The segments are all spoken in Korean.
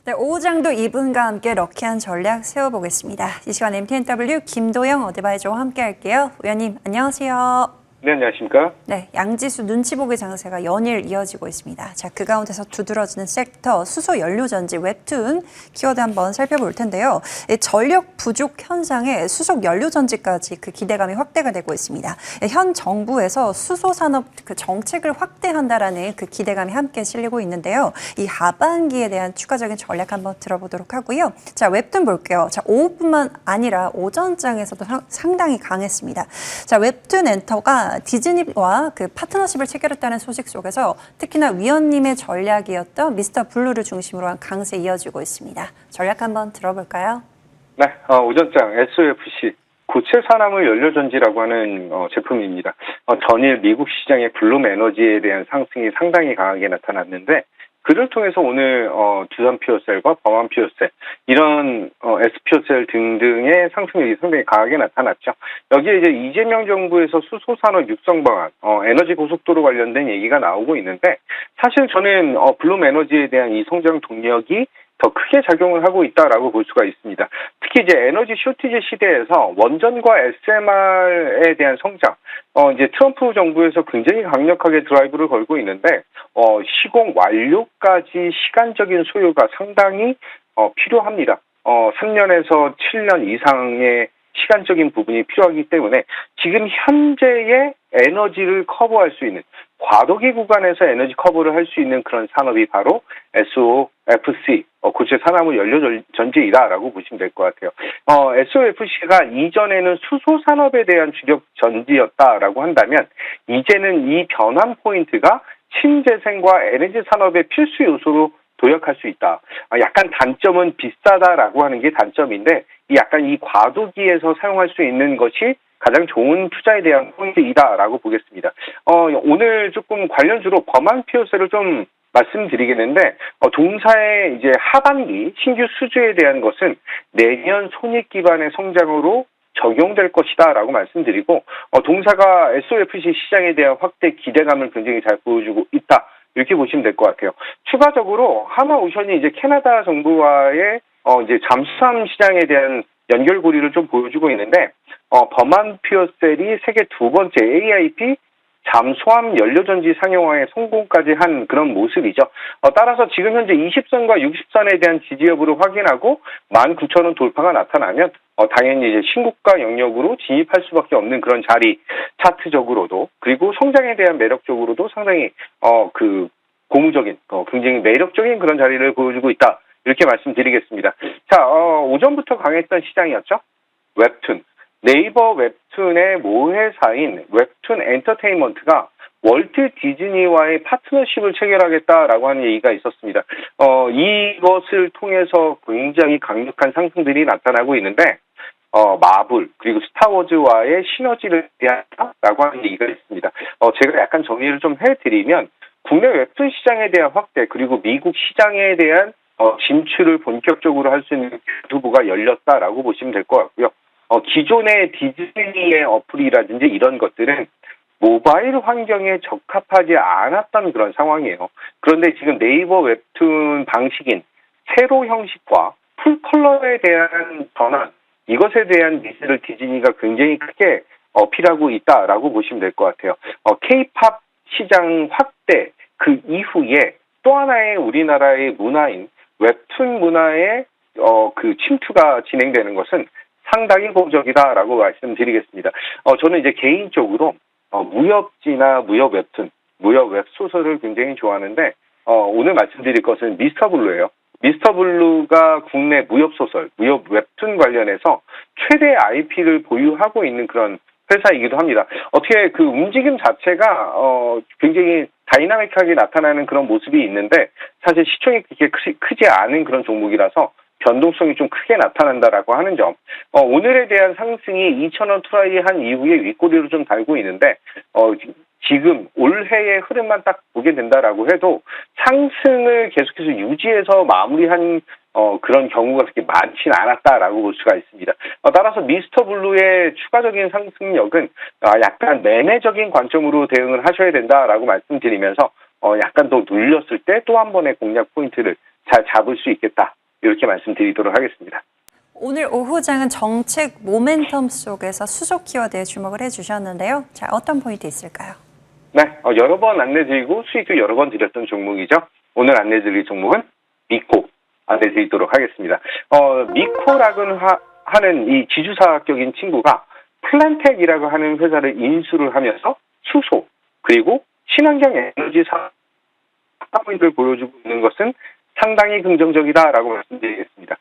네, 오후장도 이분과 함께 럭키한 전략 세워보겠습니다. 이 시간 MTNW 김도영 어드바이저와 함께 할게요. 위원님 안녕하세요. 네, 안녕하십니까? 네, 양지수 눈치 보기 장세가 연일 이어지고 있습니다. 자, 그 가운데서 두드러지는 섹터, 수소 연료전지, 웹툰 키워드 한번 살펴볼 텐데요. 전력 부족 현상에 수소 연료전지까지 그 기대감이 확대가 되고 있습니다. 현 정부에서 수소 산업 그 정책을 확대한다라는 그 기대감이 함께 실리고 있는데요. 이 하반기에 대한 추가적인 전략 한번 들어보도록 하고요. 자, 웹툰 볼게요. 자, 오후뿐만 아니라 오전장에서도 상당히 강했습니다. 자, 웹툰 엔터가 디즈니와 그 파트너십을 체결했다는 소식 속에서 특히나 위원님의 전략이었던 미스터 블루를 중심으로 한 강세 이어지고 있습니다. 전략 한번 들어볼까요? 네, 오전장 SOFC 고체 산화물 연료전지라고 하는 제품입니다. 전일 미국 시장의 블룸 에너지에 대한 상승이 상당히 강하게 나타났는데 그를 통해서 오늘 두산 퓨어셀과 범한 퓨어셀 이런 S퓨어셀 등등의 상승률이 상당히 강하게 나타났죠. 여기에 이제 이재명 정부에서 수소 산업 육성 방안, 에너지 고속도로 관련된 얘기가 나오고 있는데 사실 저는 블룸 에너지에 대한 이 성장 동력이 더 크게 작용을 하고 있다라고 볼 수가 있습니다. 특히 이제 에너지 쇼티지 시대에서 원전과 SMR에 대한 성장, 이제 트럼프 정부에서 굉장히 강력하게 드라이브를 걸고 있는데, 시공 완료까지 시간적인 소요가 상당히 필요합니다. 3년에서 7년 이상의 시간적인 부분이 필요하기 때문에 지금 현재의 에너지를 커버할 수 있는 과도기 구간에서 에너지 커버를 할 수 있는 그런 산업이 바로 SOFC, 고체 산화물 연료전지이다라고 보시면 될 것 같아요. SOFC가 이전에는 수소 산업에 대한 주력 전지였다라고 한다면 이제는 이 변환 포인트가 신재생과 에너지 산업의 필수 요소로 도약할 수 있다. 약간 단점은 비싸다라고 하는 게 단점인데 약간 이 과도기에서 사용할 수 있는 것이 가장 좋은 투자에 대한 포인트이다라고 보겠습니다. 오늘 조금 관련주로 범한 퓨어셀을 좀 말씀드리겠는데 동사의 이제 하반기 신규 수주에 대한 것은 내년 손익 기반의 성장으로 적용될 것이다라고 말씀드리고 동사가 SOFC 시장에 대한 확대 기대감을 굉장히 잘 보여주고 있다. 이렇게 보시면 될 것 같아요. 추가적으로 하나오션이 이제 캐나다 정부와의 이제 잠수함 시장에 대한 연결고리를 좀 보여주고 있는데 범한 퓨어셀이 세계 두 번째 AIP 잠수함 연료전지 상용화에 성공까지 한 그런 모습이죠. 따라서 지금 현재 20선과 60선에 대한 지지 여부를 확인하고 19,000원 돌파가 나타나면 당연히 이제 신고가 영역으로 진입할 수밖에 없는 그런 자리, 차트적으로도 그리고 성장에 대한 매력적으로도 상당히 그 고무적인 굉장히 매력적인 그런 자리를 보여주고 있다. 이렇게 말씀드리겠습니다. 자, 오전부터 강했던 시장이었죠. 웹툰. 네이버 웹툰의 모회사인 웹툰 엔터테인먼트가 월트 디즈니와의 파트너십을 체결하겠다라고 하는 얘기가 있었습니다. 이것을 통해서 굉장히 강력한 상승들이 나타나고 있는데 마블 그리고 스타워즈와의 시너지를 대한다라고 하는 얘기가 있습니다. 제가 약간 정리를 좀 해드리면 국내 웹툰 시장에 대한 확대 그리고 미국 시장에 대한 진출을 본격적으로 할 수 있는 두부가 열렸다라고 보시면 될 것 같고요. 기존의 디즈니의 어플이라든지 이런 것들은 모바일 환경에 적합하지 않았던 그런 상황이에요. 그런데 지금 네이버 웹툰 방식인 세로 형식과 풀컬러에 대한 전환, 이것에 대한 니즈를 디즈니가 굉장히 크게 어필하고 있다라고 보시면 될 것 같아요. K-팝 시장 확대 그 이후에 또 하나의 우리나라의 문화인 웹툰 문화의 그 침투가 진행되는 것은 상당히 고적이다라고 말씀드리겠습니다. 저는 이제 개인적으로 무협지나 무협 웹툰, 무협 웹소설을 굉장히 좋아하는데 오늘 말씀드릴 것은 미스터 블루예요. 미스터 블루가 국내 무협 소설, 무협 웹툰 관련해서 최대 IP를 보유하고 있는 그런 회사이기도 합니다. 어떻게 그 움직임 자체가 굉장히 다이나믹하게 나타나는 그런 모습이 있는데 사실 시총이 그렇게 크지 않은 그런 종목이라서 변동성이 좀 크게 나타난다라고 하는 점. 오늘에 대한 상승이 2,000원 트라이 한 이후에 윗꼬리로 좀 달고 있는데 지금 올해의 흐름만 딱 보게 된다라고 해도 상승을 계속해서 유지해서 마무리한 그런 경우가 그렇게 많지는 않았다라고 볼 수가 있습니다. 따라서 미스터 블루의 추가적인 상승력은 약간 매매적인 관점으로 대응을 하셔야 된다라고 말씀드리면서 약간 더 눌렸을 때 또 한 번의 공략 포인트를 잘 잡을 수 있겠다. 이렇게 말씀드리도록 하겠습니다. 오늘 오후장은 정책 모멘텀 속에서 수소 키워드에 주목을 해주셨는데요. 자, 어떤 포인트 있을까요? 네, 여러 번 안내드리고 수익도 여러 번 드렸던 종목이죠. 오늘 안내드릴 종목은 미코 안내드리도록 하겠습니다. 미코라고 하는 이 지주사격인 친구가 플란텍이라고 하는 회사를 인수를 하면서 수소 그리고 친환경 에너지 사업을 보여주고 있는 것은 상당히 긍정적이다라고 말씀드리겠습니다.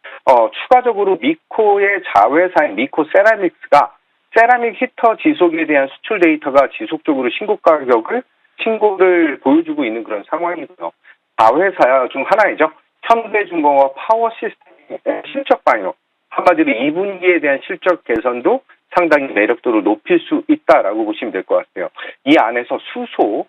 추가적으로 미코의 자회사인 미코 세라믹스가 세라믹 히터 지속에 대한 수출 데이터가 지속적으로 신고를 보여주고 있는 그런 상황이고요. 자회사 중 하나이죠. 현대중공업 파워시스템의 실적 방역, 한마디로 2분기에 대한 실적 개선도 상당히 매력도를 높일 수 있다라고 보시면 될 것 같아요. 이 안에서 수소,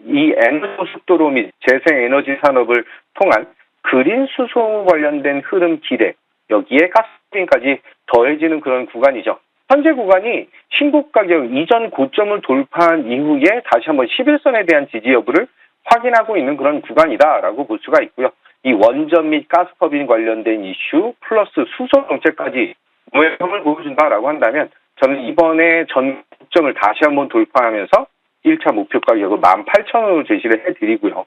이 에너지 속도로 및 재생에너지 산업을 통한 그린 수소 관련된 흐름 기대, 여기에 가스빈까지 더해지는 그런 구간이죠. 현재 구간이 신고 가격 이전 고점을 돌파한 이후에 다시 한번 11선에 대한 지지 여부를 확인하고 있는 그런 구간이다라고 볼 수가 있고요. 이 원전 및 가스터빈 관련된 이슈 플러스 수소 정책까지 모멘텀을 보여준다라고 한다면 저는 이번에 전 고점을 다시 한번 돌파하면서 1차 목표 가격을 18,000원으로 제시를 해드리고요.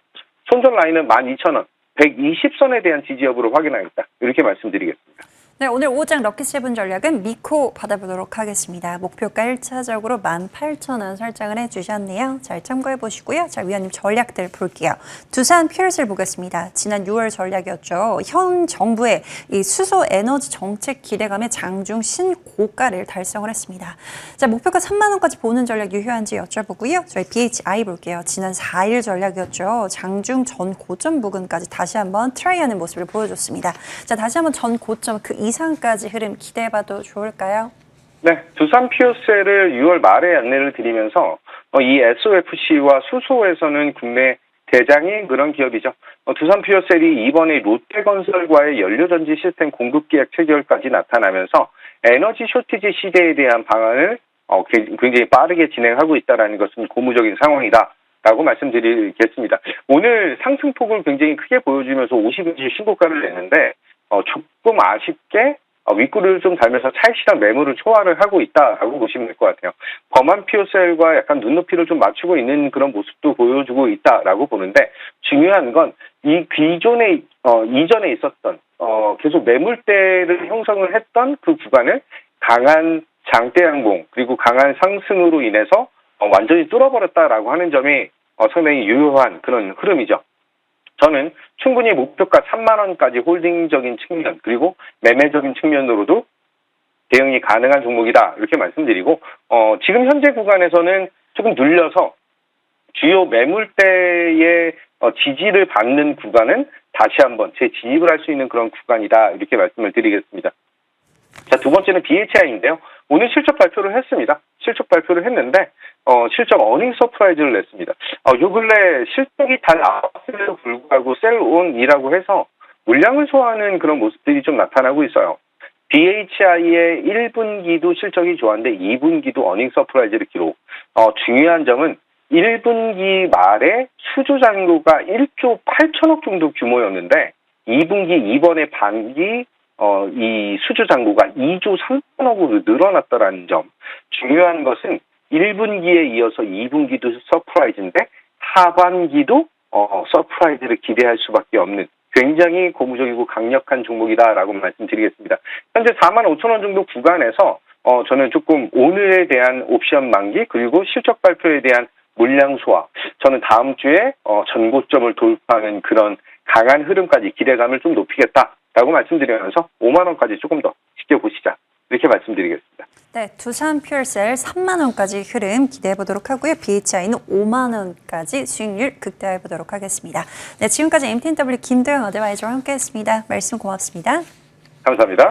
손절 라인은 12,000원, 120선에 대한 지지 여부를 확인하겠다. 이렇게 말씀드리겠습니다. 네, 오늘 오장 럭키7 전략은 미코 받아보도록 하겠습니다. 목표가 1차적으로 18,000원 설정을 해주셨네요. 잘 참고해 보시고요. 자, 위원님 전략들 볼게요. 두산 퓨얼스를 보겠습니다. 지난 6월 전략이었죠. 현 정부의 이 수소 에너지 정책 기대감에 장중 신고가를 달성을 했습니다. 자, 목표가 3만 원까지 보는 전략 유효한지 여쭤보고요. 저희 BHI 볼게요. 지난 4일 전략이었죠. 장중 전 고점 부근까지 다시 한번 트라이하는 모습을 보여줬습니다. 자, 다시 한번 전 고점 그 이상까지 흐름 기대해봐도 좋을까요? 네, 두산 퓨어셀을 6월 말에 안내를 드리면서 이 SOFC와 수소에서는 국내 대장인 그런 기업이죠. 두산 퓨어셀이 이번에 롯데건설과의 연료전지 시스템 공급 계약 체결까지 나타나면서 에너지 쇼티지 시대에 대한 방안을 굉장히 빠르게 진행하고 있다는 것은 고무적인 상황이다라고 말씀드리겠습니다. 오늘 상승폭을 굉장히 크게 보여주면서 50인치 신고가를 냈는데 조금 아쉽게 윗구리를 좀 달면서 차익실현 매물을 초과를 하고 있다라고 보시면 될 것 같아요. 범한 퓨어셀과 약간 눈높이를 좀 맞추고 있는 그런 모습도 보여주고 있다라고 보는데 중요한 건 이 기존에 이전에 있었던 계속 매물대를 형성을 했던 그 구간을 강한 장대 양봉 그리고 강한 상승으로 인해서 완전히 뚫어버렸다라고 하는 점이 상당히 유효한 그런 흐름이죠. 저는 충분히 목표가 3만 원까지 홀딩적인 측면 그리고 매매적인 측면으로도 대응이 가능한 종목이다 이렇게 말씀드리고 지금 현재 구간에서는 조금 눌려서 주요 매물대의 지지를 받는 구간은 다시 한번 재진입을 할 수 있는 그런 구간이다 이렇게 말씀을 드리겠습니다. 자, 두 번째는 BHI인데요. 오늘 실적 발표를 했습니다. 실적 발표를 했는데 실적 어닝 서프라이즈를 냈습니다. 요 근래 실적이 잘 나왔음에도 불구하고 셀온이라고 해서 물량을 소화하는 그런 모습들이 좀 나타나고 있어요. BHI의 1분기도 실적이 좋았는데 2분기도 어닝 서프라이즈를 기록. 중요한 점은 1분기 말에 수주 잔고가 1조 8천억 정도 규모였는데 2분기 이번에 반기 이 수주 잔고가 2조 3천억으로 늘어났다라는 점. 중요한 것은 1분기에 이어서 2분기도 서프라이즈인데 하반기도 서프라이즈를 기대할 수밖에 없는 굉장히 고무적이고 강력한 종목이다라고 말씀드리겠습니다. 현재 45,000원 정도 구간에서 저는 조금 오늘에 대한 옵션 만기 그리고 실적 발표에 대한 물량 소화 저는 다음 주에 전고점을 돌파하는 그런 강한 흐름까지 기대감을 좀 높이겠다라고 말씀드리면서 5만 원까지 조금 더 지켜보시자 이렇게 말씀드리겠습니다. 네, 두산 퓨얼셀 3만 원까지 흐름 기대해 보도록 하고요. BHI는 5만 원까지 수익률 극대화해 보도록 하겠습니다. 네, 지금까지 MTNW 김도영 어드바이저와 함께했습니다. 말씀 고맙습니다. 감사합니다.